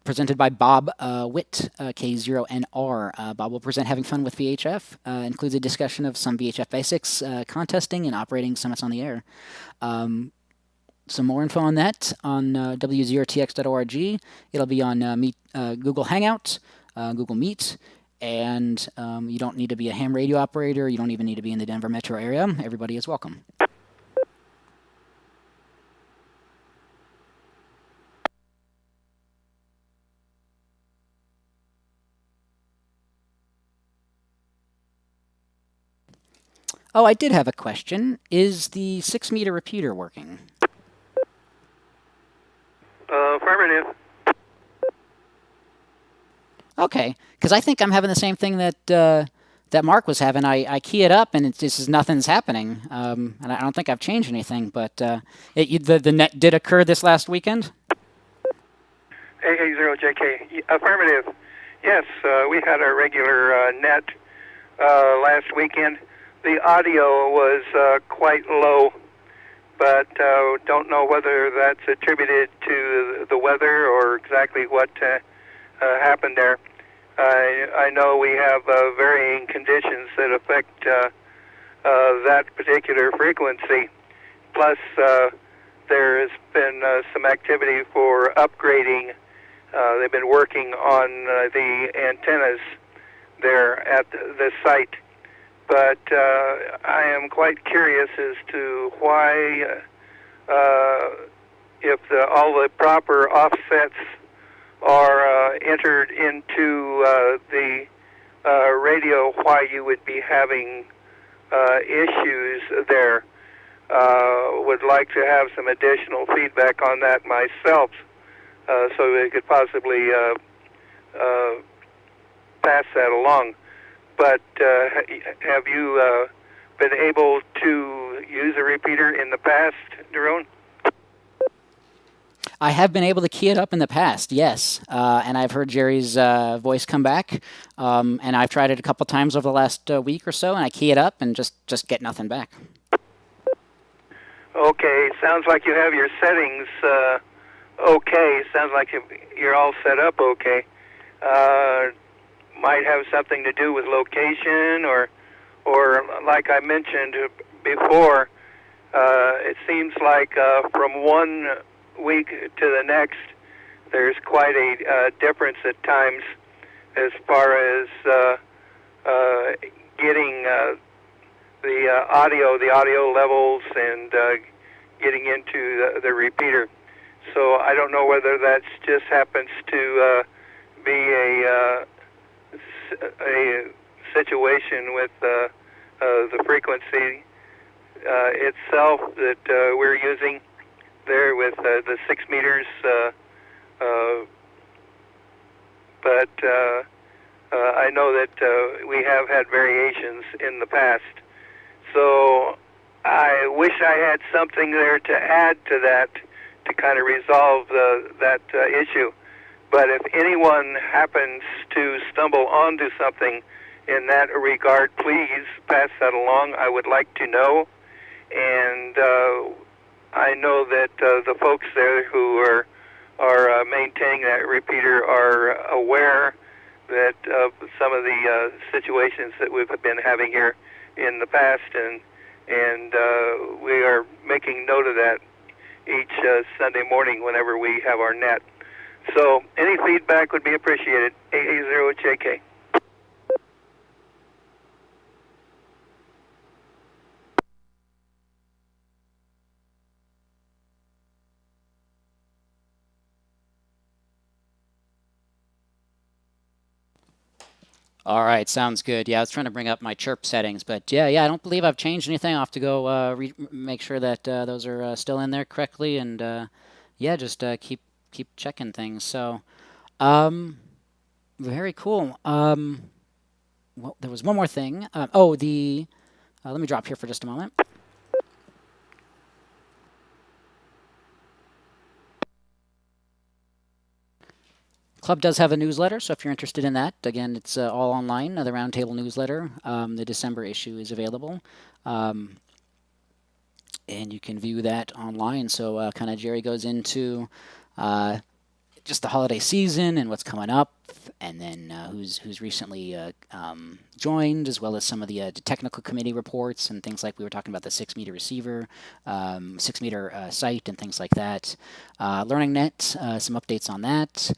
Presented by Bob Witt, K0NR. Bob will present Having Fun with VHF. Includes a discussion of some VHF basics, contesting, and operating summits on the air. Some more info on that on W0TX.org. It'll be on Google Hangout, Google Meet, and you don't need to be a ham radio operator. You don't even need to be in the Denver metro area. Everybody is welcome. Oh, I did have a question. Is the 6-meter repeater working? Affirmative. Okay, because I think I'm having the same thing that Mark was having. I key it up and nothing's happening, and I don't think I've changed anything. But the net did occur this last weekend. AA0JK. Affirmative. Yes, we had our regular net last weekend. The audio was quite low, but don't know whether that's attributed to the weather or exactly what happened there. I know we have varying conditions that affect that particular frequency. Plus, there has been some activity for upgrading. They've been working on the antennas there at the site. But I am quite curious as to why, if all the proper offsets are entered into the radio, why you would be having issues there. Would like to have some additional feedback on that myself, so we could possibly pass that along. But have you been able to use a repeater in the past, Daron? I have been able to key it up in the past, yes. And I've heard Jerry's voice come back. And I've tried it a couple times over the last week or so, and I key it up and just get nothing back. Okay, sounds like you have your settings okay. Sounds like you're all set up okay. Might have something to do with location, or like I mentioned before, it seems like from one week to the next, there's quite a difference at times as far as getting the audio levels and getting into the repeater. So I don't know whether that just happens to be a situation with the frequency itself that we're using there with the 6 meters, but I know that we have had variations in the past. So I wish I had something there to add to that to kind of resolve that issue. But if anyone happens to stumble onto something in that regard, please pass that along. I would like to know. And I know that the folks there who are maintaining that repeater are aware that some of the situations that we've been having here in the past, and we are making note of that each Sunday morning whenever we have our net. So any feedback would be appreciated. AA0JK. All right, sounds good. Yeah, I was trying to bring up my chirp settings, but yeah, I don't believe I've changed anything. I'll have to go make sure that those are still in there correctly, and yeah, just keep checking things. So, very cool. Well, there was one more thing. Let me drop here for just a moment. Club does have a newsletter, so if you're interested in that, again, it's all online. The Roundtable newsletter, the December issue is available, and you can view that online. So kind of Jerry goes into just the holiday season and what's coming up, and then who's recently joined, as well as some of the technical committee reports and things like we were talking about the 6-meter receiver, 6-meter site, and things like that. Learning Net, some updates on that.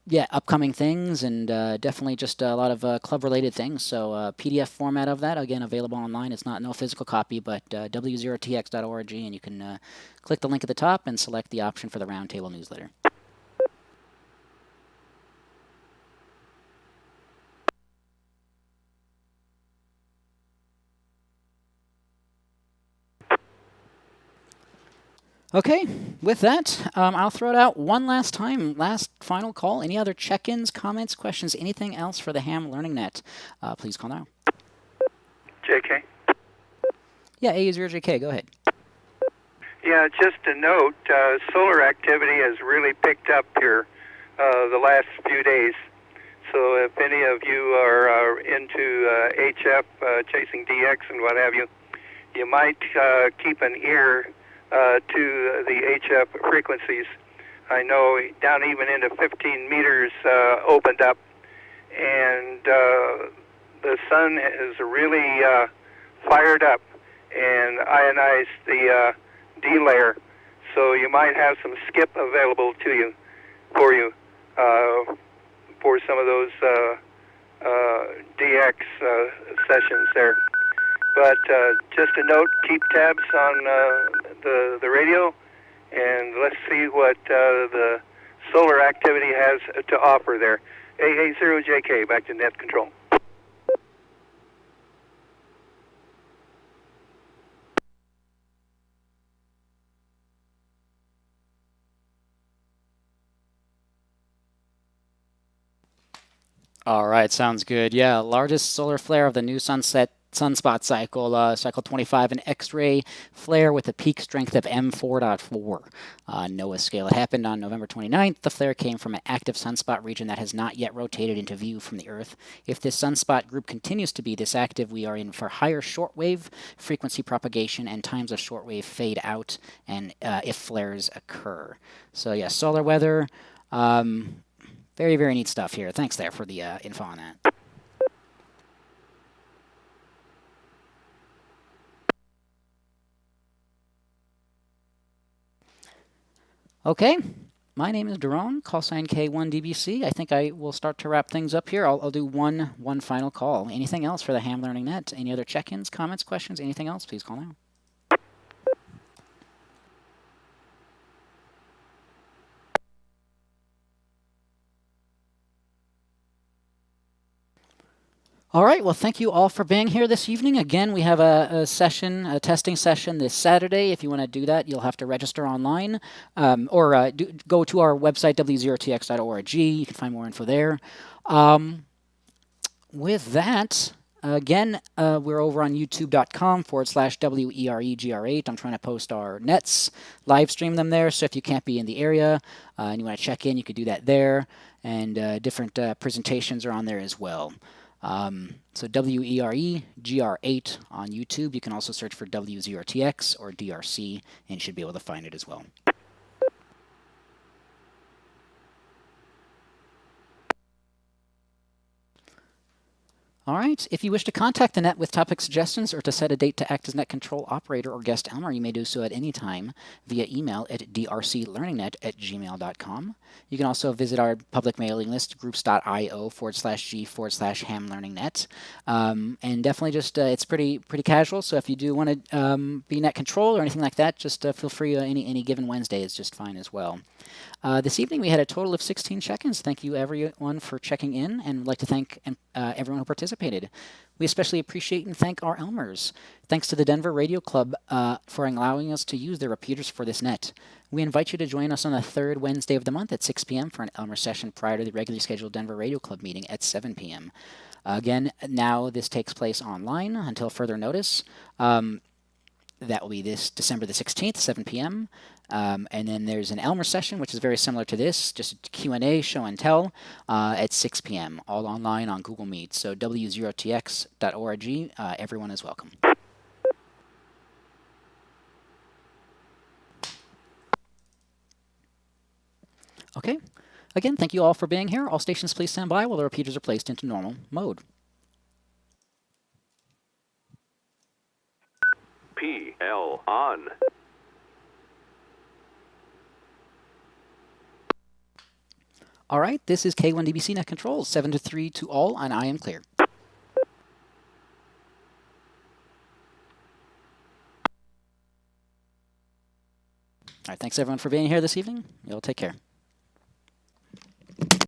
Yeah, upcoming things, and definitely just a lot of club-related things. So PDF format of that, again, available online. It's no physical copy, but W0TX.org, and you can click the link at the top and select the option for the Roundtable newsletter. Okay, with that, I'll throw it out one last time, last final call. Any other check-ins, comments, questions, anything else for the Ham Learning Net? Please call now. JK? Yeah, A0JK, go ahead. Yeah, just a note, solar activity has really picked up here the last few days. So if any of you are into HF, chasing DX and what have you, you might keep an ear to the HF frequencies. I know down even into 15 meters opened up, and the sun is really fired up and ionized the D layer, so you might have some skip available to you for some of those DX sessions there. But just a note, keep tabs on the radio, and let's see what the solar activity has to offer there. AA0JK, back to net control. All right, sounds good. Yeah, largest solar flare of the new sunspot cycle, cycle 25, an X-ray flare with a peak strength of M4.4. NOAA scale. It happened on November 29th. The flare came from an active sunspot region that has not yet rotated into view from the Earth. If this sunspot group continues to be this active, we are in for higher shortwave frequency propagation and times of shortwave fade out, and if flares occur. So yeah, solar weather. Very, very neat stuff here. Thanks there for the info on that. Okay, my name is Daron, call sign K1DBC. I think I will start to wrap things up here. I'll do one final call. Anything else for the Ham Learning Net? Any other check-ins, comments, questions, anything else? Please call now. All right, well, thank you all for being here this evening. Again, we have a testing session this Saturday. If you want to do that, you'll have to register online or go to our website, W0TX.org. You can find more info there. With that, Again, we're over on youtube.com/WEREGR8. I'm trying to post our nets, live stream them there. So if you can't be in the area and you want to check in, you could do that there. And different presentations are on there as well. So WEREGR8 on YouTube. You can also search for W0TX or DRC, and you should be able to find it as well. All right. If you wish to contact the net with topic suggestions or to set a date to act as net control operator or guest Elmer, you may do so at any time via email at drclearningnet@gmail.com. You can also visit our public mailing list, groups.io/g/ham learning net. And definitely just, it's pretty casual. So if you do want to be net control or anything like that, just feel free. Any given Wednesday is just fine as well. This evening we had a total of 16 check-ins. Thank you everyone for checking in, and would like to thank everyone who participated. We especially appreciate and thank our Elmers. Thanks to the Denver Radio Club for allowing us to use their repeaters for this net. We invite you to join us on the third Wednesday of the month at 6 p.m. for an Elmer session prior to the regularly scheduled Denver Radio Club meeting at 7 p.m. Again, now this takes place online until further notice. That will be this December the 16th, 7 p.m. And then there's an Elmer session, which is very similar to this, just a Q&A, show and tell, at 6 p.m., all online on Google Meet. So W0TX.org, everyone is welcome. Okay. Again, thank you all for being here. All stations, please stand by while the repeaters are placed into normal mode. PL on. All right, this is K1DBC Net Control, 7 to 3 to all, and I am clear. All right, thanks everyone for being here this evening. You'll take care.